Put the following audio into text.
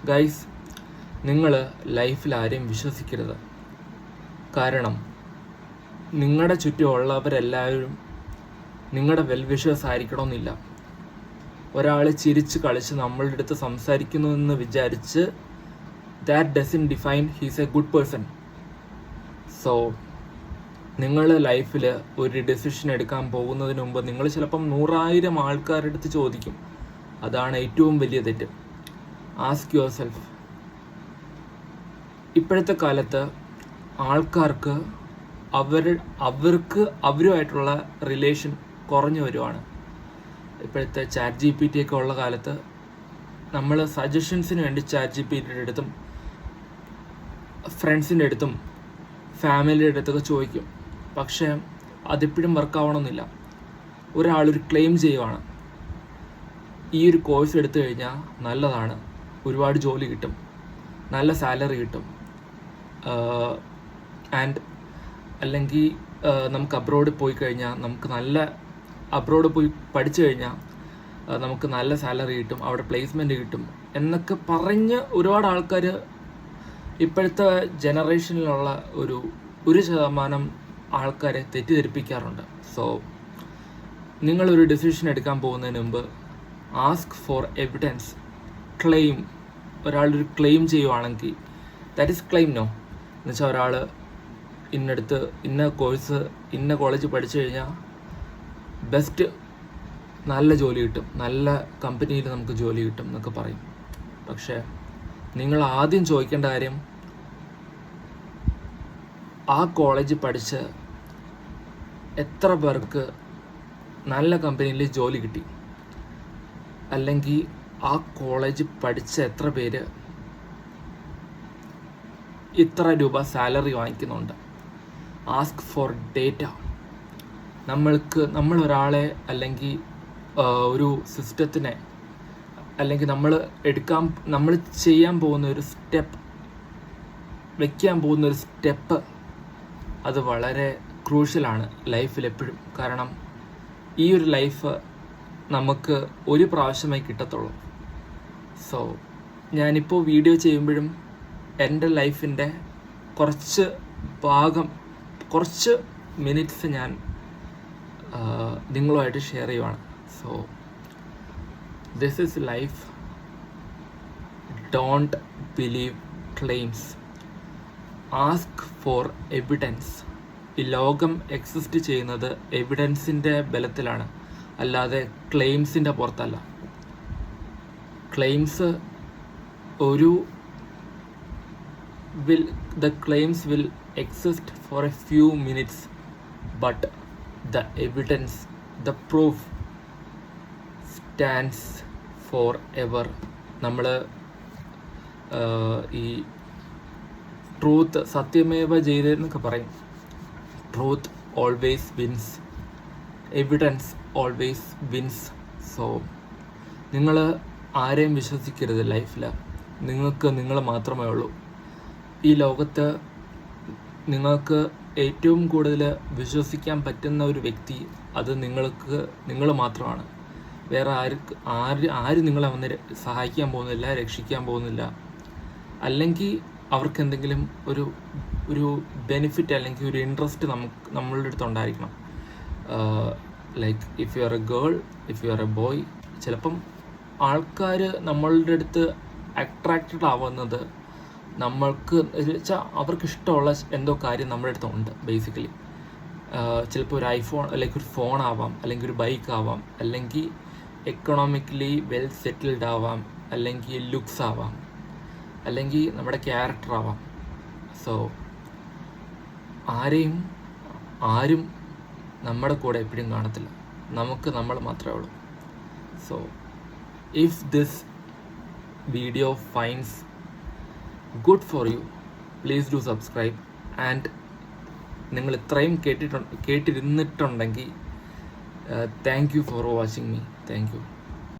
Guys, നിങ്ങൾ ലൈഫിൽ ആരെയും വിശ്വസിക്കരുത്. കാരണം നിങ്ങളുടെ ചുറ്റുമുള്ളവരെല്ലാവരും നിങ്ങളുടെ വെൽവിഷേഴ്സ് ആയിരിക്കണമെന്നില്ല. ഒരാൾ ചിരിച്ച് കളിച്ച് നമ്മളുടെ അടുത്ത് സംസാരിക്കുന്നു എന്ന് വിചാരിച്ച് that doesn't define he's A good person. So നിങ്ങൾ ലൈഫിൽ ഒരു ഡെസിഷൻ എടുക്കാൻ പോകുന്നതിന് മുമ്പ് നിങ്ങൾ ചിലപ്പം 100,000 ആൾക്കാരുടെ അടുത്ത് ചോദിക്കും. അതാണ് ഏറ്റവും വലിയ തെറ്റ്. Ask your self. ഇപ്പോഴത്തെ കാലത്ത് ആൾക്കാർക്ക് അവരുമായിട്ടുള്ള റിലേഷൻ കുറഞ്ഞു വരുവാണ്. ഇപ്പോഴത്തെ ചാറ്റ് GPT ഒക്കെ ഉള്ള കാലത്ത് നമ്മൾ സജഷൻസിന് വേണ്ടി ചാറ്റ് GPTയുടെ അടുത്തും ഫ്രണ്ട്സിൻ്റെ അടുത്തും ഫാമിലിയുടെ അടുത്തൊക്കെ ചോദിക്കും. പക്ഷേ അതിപ്പോഴും വർക്കാവണമെന്നില്ല. ഒരാളൊരു ക്ലെയിം ചെയ്യുവാണ്, ഈ ഒരു കോഴ്സ് എടുത്തു കഴിഞ്ഞാൽ നല്ലതാണ്, ഒരുപാട് ജോലി കിട്ടും, നല്ല സാലറി കിട്ടും, അല്ലെങ്കിൽ നമുക്ക് അബ്രോഡ് പോയി കഴിഞ്ഞാൽ അബ്രോഡ് പോയി പഠിച്ചു കഴിഞ്ഞാൽ നമുക്ക് നല്ല സാലറി കിട്ടും, അവിടെ പ്ലേസ്മെൻറ്റ് കിട്ടും എന്നൊക്കെ പറഞ്ഞ് ഒരുപാട് ആൾക്കാർ ഇപ്പോഴത്തെ ജനറേഷനിലുള്ള 1% ആൾക്കാരെ തെറ്റിദ്ധരിപ്പിക്കാറുണ്ട്. സോ നിങ്ങളൊരു ഡിസിഷൻ എടുക്കാൻ പോകുന്നതിന് മുമ്പ് ആസ്ക് ഫോർ എവിഡൻസ്. ക്ലെയിം, ഒരാളൊരു ക്ലെയിം ചെയ്യുവാണെങ്കിൽ ദാറ്റ് ഈസ് ക്ലെയിം. നോ എന്നുവെച്ചാൽ ഒരാൾ ഇന്ന കോളേജ് പഠിച്ചു കഴിഞ്ഞാൽ ബെസ്റ്റ് നല്ല ജോലി കിട്ടും, നല്ല കമ്പനിയിൽ നമുക്ക് ജോലി കിട്ടും എന്നൊക്കെ പറയും. പക്ഷേ നിങ്ങൾ ആദ്യം ചോദിക്കേണ്ട കാര്യം, ആ കോളേജ് പഠിച്ച് എത്ര പേർക്ക് നല്ല കമ്പനിയിൽ ജോലി കിട്ടി, അല്ലെങ്കിൽ ആ കോളേജ് പഠിച്ച എത്ര പേര് ഇത്ര രൂപ സാലറി വാങ്ങിക്കുന്നുണ്ട്. Ask for data. നമ്മളൊരാളെ അല്ലെങ്കിൽ ഒരു സിസ്റ്റത്തിനെ അല്ലെങ്കിൽ നമ്മൾ ചെയ്യാൻ പോകുന്ന ഒരു സ്റ്റെപ്പ്, വയ്ക്കാൻ പോകുന്ന ഒരു സ്റ്റെപ്പ്, അത് വളരെ ക്രൂഷ്യലാണ് ലൈഫിൽ എപ്പോഴും. കാരണം ഈ ഒരു ലൈഫ് നമുക്ക് ഒരു പ്രാവശ്യമേ കിട്ടത്തുള്ളൂ. സോ ഞാനിപ്പോൾ വീഡിയോ ചെയ്യുമ്പോഴും എൻ്റെ ലൈഫിൻ്റെ കുറച്ച് മിനിറ്റ്സ് ഞാൻ നിങ്ങളുമായിട്ട് ഷെയർ ചെയ്യുവാണ്. So this is life. Don't believe claims. Ask for evidence. ഈ ലോകം എക്സിസ്റ്റ് ചെയ്യുന്നത് എവിഡൻസിൻ്റെ ബലത്തിലാണ്, അല്ലാതെ ക്ലെയിംസിൻ്റെ പുറത്തല്ല. Claims the claims will exist for a few minutes, but the evidence, the proof stands forever. നമ്മൾ ഈ ട്രൂത്ത്, സത്യമേവ ജയതേ എന്നൊക്കെ പറയും. Truth always wins, evidence always wins. So നിങ്ങൾ ആരെയും വിശ്വസിക്കരുത് ലൈഫിൽ. നിങ്ങൾക്ക് നിങ്ങൾ മാത്രമേ ഉള്ളൂ. ഈ ലോകത്ത് നിങ്ങൾക്ക് ഏറ്റവും കൂടുതൽ വിശ്വസിക്കാൻ പറ്റുന്ന ഒരു വ്യക്തി അത് നിങ്ങൾ മാത്രമാണ്. വേറെ ആരും നിങ്ങളെ വന്ന് സഹായിക്കാൻ പോകുന്നില്ല, രക്ഷിക്കാൻ പോകുന്നില്ല. അല്ലെങ്കിൽ അവർക്ക് എന്തെങ്കിലും ഒരു ബെനിഫിറ്റ് അല്ലെങ്കിൽ ഒരു ഇൻട്രസ്റ്റ് നമ്മളുടെ അടുത്ത് ഉണ്ടായിരിക്കണം. Like if you are A girl, if you are A boy, ചിലപ്പം ആൾക്കാർ നമ്മളുടെ അടുത്ത് അട്രാക്റ്റഡ് ആവുന്നത് നമ്മൾക്ക് വെച്ചാൽ അവർക്ക് ഇഷ്ടമുള്ള എന്തോ കാര്യം നമ്മുടെ അടുത്ത് ഉണ്ട് ബേസിക്കലി. ചിലപ്പോൾ ഒരു ഐഫോൺ, അല്ലെങ്കിൽ ഒരു ഫോൺ ആവാം, അല്ലെങ്കിൽ ഒരു ബൈക്ക് ആവാം, അല്ലെങ്കിൽ എക്കണോമിക്കലി വെൽ സെറ്റിൽഡ് ആവാം, അല്ലെങ്കിൽ ലുക്സ് ആവാം, അല്ലെങ്കിൽ നമ്മുടെ ക്യാരക്ടർ ആവാം. സോ ആരും നമ്മുടെ കൂടെ എപ്പോഴും കാണത്തില്ല, നമുക്ക് നമ്മൾ മാത്രമേ ഉള്ളൂ. So if this video finds good for you, please do subscribe. And നിങ്ങൾ ഇത്രയും കേട്ടിരുന്നിട്ടുണ്ടെങ്കിൽ thank you for watching me. Thank U.